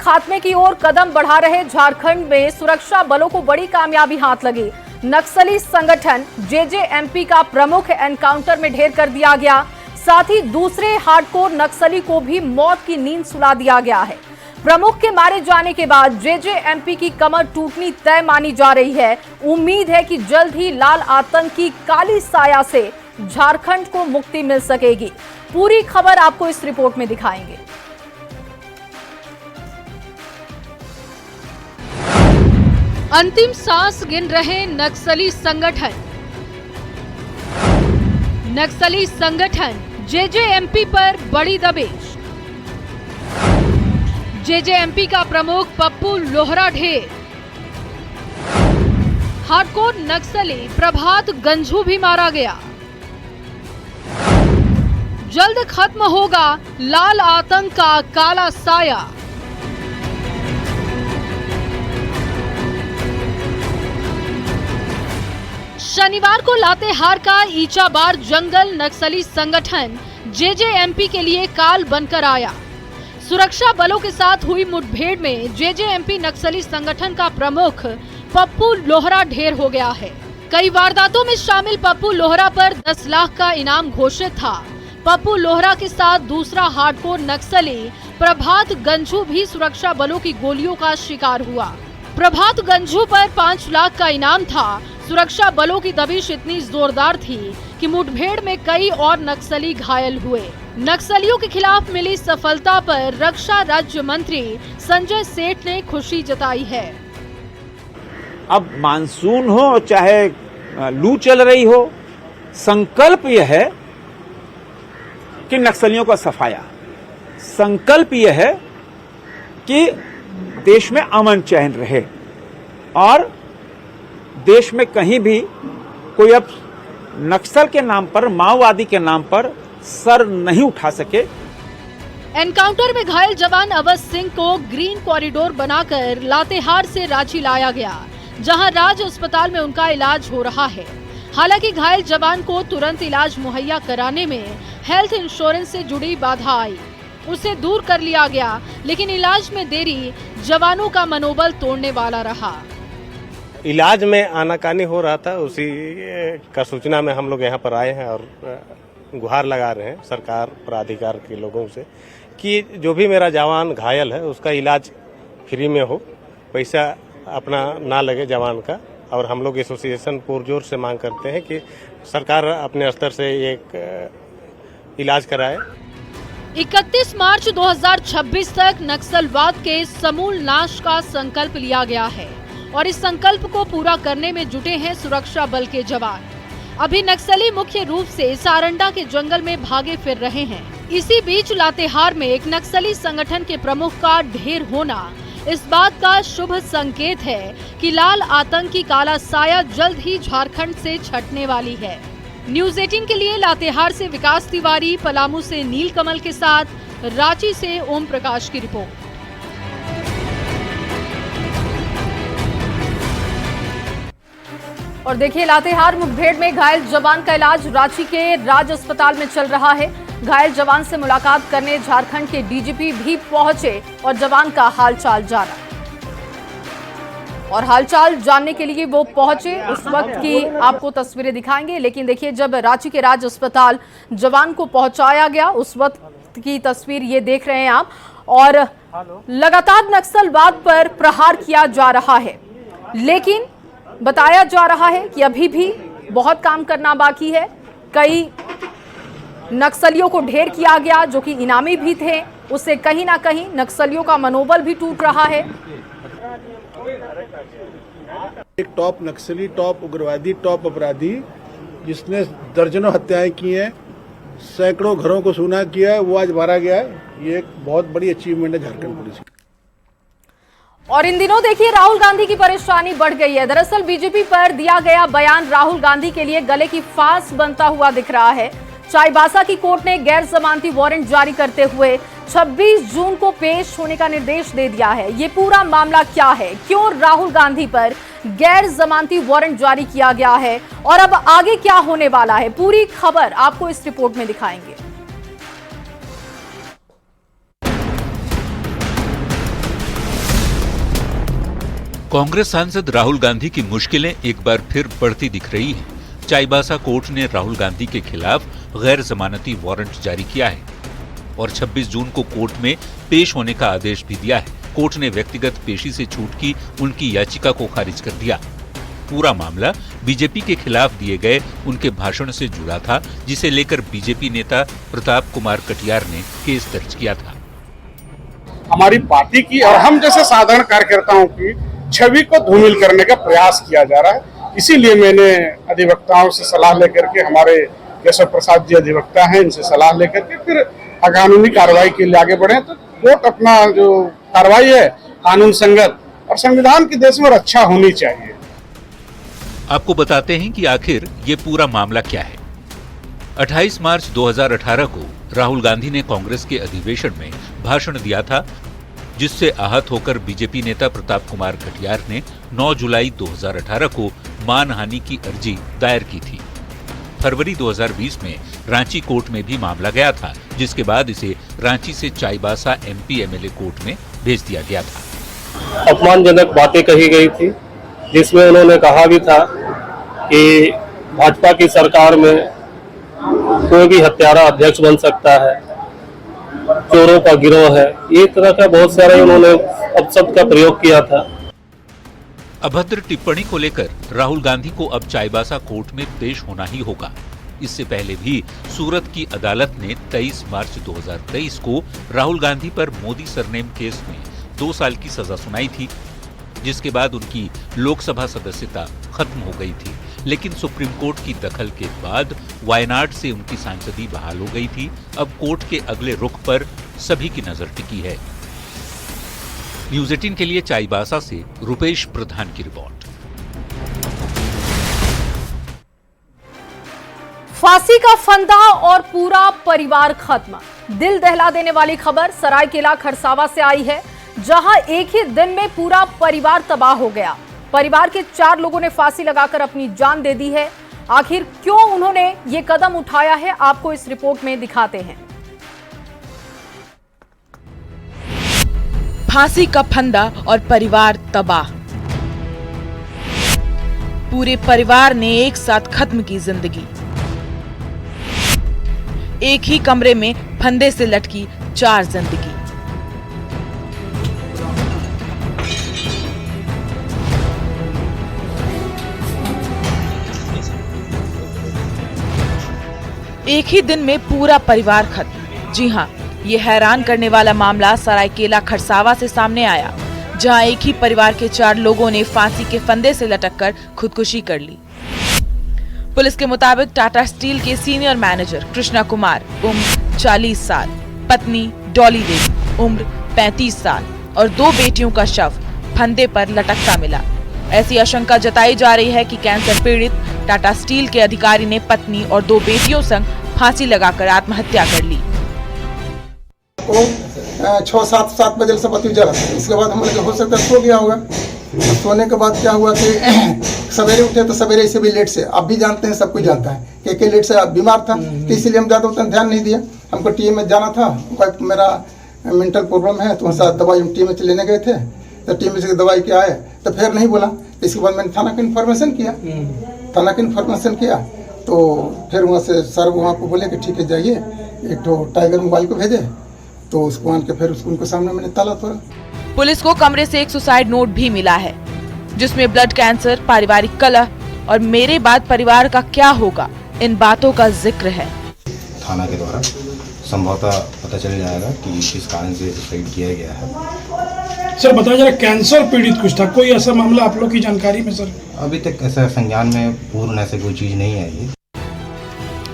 खात्मे की ओर कदम बढ़ा रहे झारखंड में सुरक्षा बलों को बड़ी कामयाबी हाथ लगी। नक्सली संगठन जेजेएमपी का प्रमुख एनकाउंटर में ढेर कर दिया गया। साथ ही दूसरे हार्डकोर नक्सली को भी मौत की नींद सुला दिया गया है। प्रमुख के मारे जाने के बाद जेजेएमपी की कमर टूटनी तय मानी जा रही है। उम्मीद है कि जल्द ही लाल आतंक की काली साया से झारखंड को मुक्ति मिल सकेगी। पूरी खबर आपको इस रिपोर्ट में दिखाएंगे। अंतिम सांस गिन रहे नक्सली संगठन। नक्सली संगठन जेजेएमपी पर बड़ी दबिश। जेजेएमपी का प्रमुख पप्पू लोहरा ढेर। हार्डकोर नक्सली प्रभात गंझू भी मारा गया। जल्द खत्म होगा लाल आतंक का काला साया। शनिवार को लातेहार का ईचाबार जंगल नक्सली संगठन जेजेएमपी के लिए काल बनकर आया। सुरक्षा बलों के साथ हुई मुठभेड़ में जेजेएमपी नक्सली संगठन का प्रमुख पप्पू लोहरा ढेर हो गया है। कई वारदातों में शामिल पप्पू लोहरा पर 10 लाख का इनाम घोषित था। पप्पू लोहरा के साथ दूसरा हार्डकोर नक्सली प्रभात गंझू भी सुरक्षा बलों की गोलियों का शिकार हुआ। प्रभात गंझू पर 5 लाख का इनाम था। सुरक्षा बलों की दबिश इतनी जोरदार थी कि मुठभेड़ में कई और नक्सली घायल हुए। नक्सलियों के खिलाफ मिली सफलता पर रक्षा राज्य मंत्री संजय सेठ ने खुशी जताई है। अब मानसून हो चाहे लू चल रही हो, संकल्प यह है कि नक्सलियों का सफाया, संकल्प यह है कि देश में अमन चैन रहे और देश में कहीं भी कोई अब नक्सल के नाम पर, माओवादी के नाम पर सर नहीं उठा सके। एनकाउंटर में घायल जवान अवध सिंह को ग्रीन कॉरिडोर बनाकर लातेहार से रांची लाया गया, जहां राज अस्पताल में उनका इलाज हो रहा है। हालांकि घायल जवान को तुरंत इलाज मुहैया कराने में हेल्थ इंश्योरेंस से जुड़ी बाधा आई, उसे दूर कर लिया गया, लेकिन इलाज में देरी जवानों का मनोबल तोड़ने वाला रहा। इलाज में आनाकानी हो रहा था, उसी का सूचना में हम लोग यहाँ पर आए हैं और गुहार लगा रहे हैं सरकार प्राधिकार के लोगों से कि जो भी मेरा जवान घायल है उसका इलाज फ्री में हो, पैसा अपना ना लगे जवान का। और हम लोग एसोसिएशन पुरजोर से मांग करते हैं कि सरकार अपने स्तर से एक इलाज कराए। 31 मार्च 2026 तक नक्सलवाद के समूल नाश का संकल्प लिया गया है और इस संकल्प को पूरा करने में जुटे हैं सुरक्षा बल के जवान। अभी नक्सली मुख्य रूप से सारंडा के जंगल में भागे फिर रहे हैं। इसी बीच लातेहार में एक नक्सली संगठन के प्रमुख का ढेर होना इस बात का शुभ संकेत है कि लाल आतंक की काला साया जल्द ही झारखंड से छटने वाली है। न्यूज़ 18 के लिए लातेहार से विकास तिवारी, पलामू से नील कमल के साथ रांची से ओम प्रकाश की रिपोर्ट। और देखिए, लातेहार मुठभेड़ में घायल जवान का इलाज रांची के राज अस्पताल में चल रहा है। घायल जवान से मुलाकात करने झारखंड के डीजीपी भी पहुंचे और जवान का हालचाल जाना। और हालचाल जानने के लिए वो पहुंचे, उस वक्त की आपको तस्वीरें दिखाएंगे। लेकिन देखिए, जब रांची के राज अस्पताल जवान को पहुंचाया गया, उस वक्त की तस्वीर ये देख रहे हैं आप। और लगातार नक्सलवाद पर प्रहार किया जा रहा है, लेकिन बताया जा रहा है कि अभी भी बहुत काम करना बाकी है। कई नक्सलियों को ढेर किया गया जो कि इनामी भी थे, उससे कहीं ना कहीं नक्सलियों का मनोबल भी टूट रहा है। एक टॉप नक्सली, टॉप उग्रवादी, टॉप अपराधी जिसने दर्जनों हत्याएं की हैं, सैकड़ों घरों को सूना किया है, वो आज मारा गया है। ये एक बहुत बड़ी अचीवमेंट है झारखंड पुलिस की। और इन दिनों देखिए, राहुल गांधी की परेशानी बढ़ गई है। दरअसल बीजेपी पर दिया गया बयान राहुल गांधी के लिए गले की फांस बनता हुआ दिख रहा है। चाईबासा की कोर्ट ने गैर जमानती वारंट जारी करते हुए 26 जून को पेश होने का निर्देश दे दिया है। ये पूरा मामला क्या है, क्यों राहुल गांधी पर गैर जमानती वारंट जारी किया गया है और अब आगे क्या होने वाला है, पूरी खबर आपको इस रिपोर्ट में दिखाएंगे। कांग्रेस सांसद राहुल गांधी की मुश्किलें एक बार फिर बढ़ती दिख रही हैं। चाईबासा कोर्ट ने राहुल गांधी के खिलाफ गैर जमानती वारंट जारी किया है और 26 जून को कोर्ट में पेश होने का आदेश भी दिया है। कोर्ट ने व्यक्तिगत पेशी से छूट की उनकी याचिका को खारिज कर दिया। पूरा मामला बीजेपी के खिलाफ दिए गए उनके भाषण से जुड़ा था, जिसे लेकर बीजेपी नेता प्रताप कुमार कटियार ने केस दर्ज किया था। हमारी पार्टी की और हम जैसे साधारण कार्यकर्ताओं की छवि को धूमिल करने का प्रयास किया जा रहा है। इसीलिए मैंने अधिवक्ताओं से सलाह लेकर के, हमारे केशव प्रसाद जी अधिवक्ता हैं, इनसे सलाह लेकर के फिर कानूनी कार्रवाई के लिए आगे बढ़े। तो कोर्ट अपना जो कार्रवाई है कानून संगत और संविधान के देश में रक्षा होनी चाहिए। आपको बताते हैं कि आखिर ये पूरा मामला क्या है। 28 मार्च 2018 को राहुल गांधी ने कांग्रेस के अधिवेशन में भाषण दिया था, जिससे आहत होकर बीजेपी नेता प्रताप कुमार कटियार ने 9 जुलाई 2018 को मानहानि की अर्जी दायर की थी। फरवरी 2020 में रांची कोर्ट में भी मामला गया था, जिसके बाद इसे रांची से चाईबासा MP MLA कोर्ट में भेज दिया गया था। अपमानजनक बातें कही गई थी, जिसमें उन्होंने कहा भी था कि भाजपा की सरकार में कोई भी हत्यारा अध्यक्ष बन सकता है, चोरों का गिरोह है, ये तरह का बहुत सारे उन्होंने अपशब्द का प्रयोग किया था। अभद्र टिप्पणी को लेकर राहुल गांधी को अब चाईबासा कोर्ट में पेश होना ही होगा। इससे पहले भी सूरत की अदालत ने 23 मार्च 2023 को राहुल गांधी पर मोदी सरनेम केस में 2 साल की सजा सुनाई थी, जिसके बाद उनकी लोकसभा सदस्यता खत्म हो गई थी। लेकिन सुप्रीम कोर्ट की दखल के बाद वायनाड से उनकी सांसदी बहाल हो गई थी। अब कोर्ट के अगले रुख पर सभी की नजर टिकी है। न्यूज़ 18 के लिए चाईबासा से रुपेश प्रधान की रिपोर्ट। फांसी का फंदा और पूरा परिवार खत्म। दिल दहला देने वाली खबर सरायकेला खरसावा से आई है, जहां एक ही दिन में पूरा परिवार तबाह हो गया। परिवार के 4 लोगों ने फांसी लगाकर अपनी जान दे दी है। आखिर क्यों उन्होंने ये कदम उठाया है, आपको इस रिपोर्ट में दिखाते हैं। फांसी का फंदा और परिवार तबाह। पूरे परिवार ने एक साथ खत्म की जिंदगी। एक ही कमरे में फंदे से लटकी 4 जिंदगी। एक ही दिन में पूरा परिवार खत्म। जी हां, ये हैरान करने वाला मामला सरायकेला खरसावा से सामने आया, जहां एक ही परिवार के 4 लोगों ने फांसी के फंदे से लटककर खुदकुशी कर ली। पुलिस के मुताबिक टाटा स्टील के सीनियर मैनेजर कृष्णा कुमार उम्र 40 साल, पत्नी डॉली देवी उम्र 35 साल और 2 बेटियों का शव फंदे पर लटकता मिला। ऐसी आशंका जताई जा रही है कि कैंसर पीड़ित टाटा स्टील के अधिकारी ने पत्नी और 2 बेटियों संग फांसी लगाकर आत्महत्या कर ली। 6-7 बजे से पति जला। इसके बाद हम लोग हो सकता है सो गया होगा। सोने के बाद क्या हुआ कि सवेरे उठे तो सवेरे से भी लेट से, आप भी जानते हैं, सब कुछ जानता है कि लेट से बीमार था, तो इसीलिए हम ज़्यादा उतना ध्यान नहीं दिया। हमको टीएम में जाना था, मेरा मेंटल प्रॉब्लम है, तो वहाँ दवाई हम टीएम में लेने गए थे। तो टीएम से दवाई क्या आए तो फिर नहीं बोला। तो इसके बाद मैंने थाना का इन्फॉर्मेशन किया। तो फिर वहाँ से सर वहाँ को बोले कि ठीक है जाइए, एक तो टाइगर मोबाइल को भेजे, तो उसको आन के फिर उनके सामने मैंने ताला तोड़ा। पुलिस को कमरे से एक सुसाइड नोट भी मिला है, जिसमें ब्लड कैंसर, पारिवारिक कलह और मेरे बाद परिवार का क्या होगा, इन बातों का जिक्र है। थाना के द्वारा संभवतः पता चल जाएगा कि किस कारण से सुसाइड किया गया है। सर बताया जा रहा है कैंसर पीड़ित कुछ था, कोई ऐसा मामला आप लोग की जानकारी में? सर अभी तक ऐसा संज्ञान में पूर्ण ऐसे कोई चीज नहीं आई।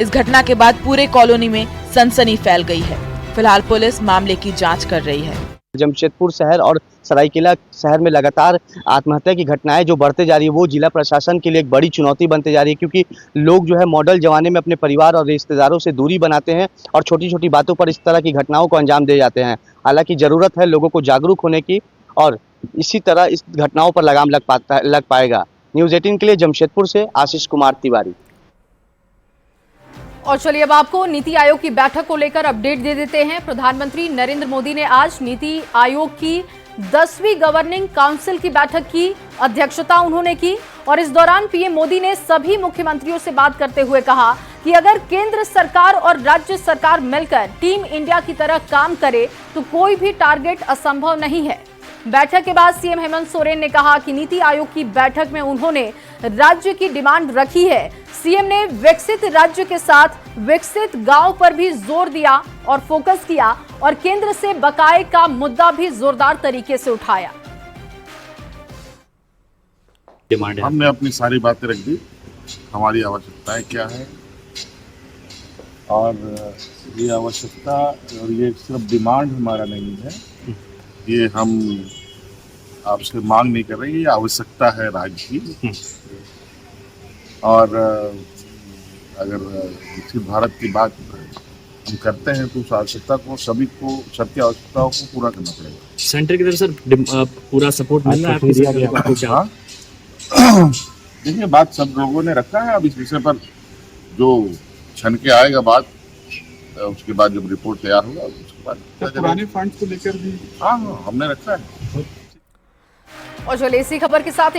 इस घटना के बाद पूरे कॉलोनी में सनसनी फैल गई है। फिलहाल पुलिस मामले की जांच कर रही है। जमशेदपुर शहर और सरायकेला शहर में लगातार आत्महत्या की घटनाएं जो बढ़ते जा रही है, वो जिला प्रशासन के लिए एक बड़ी चुनौती बनते जा रही है, क्योंकि लोग जो है मॉडल जमाने में अपने परिवार और रिश्तेदारों से दूरी बनाते हैं और छोटी छोटी बातों पर इस तरह की घटनाओं को अंजाम दे जाते हैं। हालांकि ज़रूरत है लोगों को जागरूक होने की, और इसी तरह इस घटनाओं पर लगाम लग पाएगा। न्यूज़ 18 के लिए जमशेदपुर से आशीष कुमार तिवारी। और चलिए अब आपको नीति आयोग की बैठक को लेकर अपडेट दे देते हैं। प्रधानमंत्री नरेंद्र मोदी ने आज नीति आयोग की 10वीं गवर्निंग काउंसिल की बैठक की अध्यक्षता उन्होंने की और इस दौरान पीएम मोदी ने सभी मुख्यमंत्रियों से बात करते हुए कहा कि अगर केंद्र सरकार और राज्य सरकार मिलकर टीम इंडिया की तरह काम करे तो कोई भी टारगेट असंभव नहीं है। बैठक के बाद सीएम हेमंत सोरेन ने कहा कि नीति आयोग की बैठक में उन्होंने राज्य की डिमांड रखी है। सीएम ने विकसित राज्य के साथ विकसित गांव पर भी जोर दिया और फोकस किया और केंद्र से बकाये का मुद्दा भी जोरदार तरीके से उठाया। हमने अपनी सारी बातें रख दी, हमारी आवश्यकताएं क्या है और ये आवश्यकता और ये सिर्फ डिमांड हमारा नहीं है, ये हम आपसे मांग नहीं कर रहे, ये आवश्यकता है राज्य की। और अगर विकसित भारत की बात हम करते हैं तो उस आवश्यकता को सभी को सबकी आवश्यकताओं को पूरा करना पड़ेगा। सेंटर की तरफ सर पूरा सपोर्ट मिल रहा है? देखिए, बात सब लोगों ने रखा है। अब इस विषय पर जो छन के आएगा बात, उसके बाद जब रिपोर्ट तैयार होगा उसके बाद पुराने फंड को लेकर भी हाँ हमने रखा है। और चलिए इसी खबर के साथ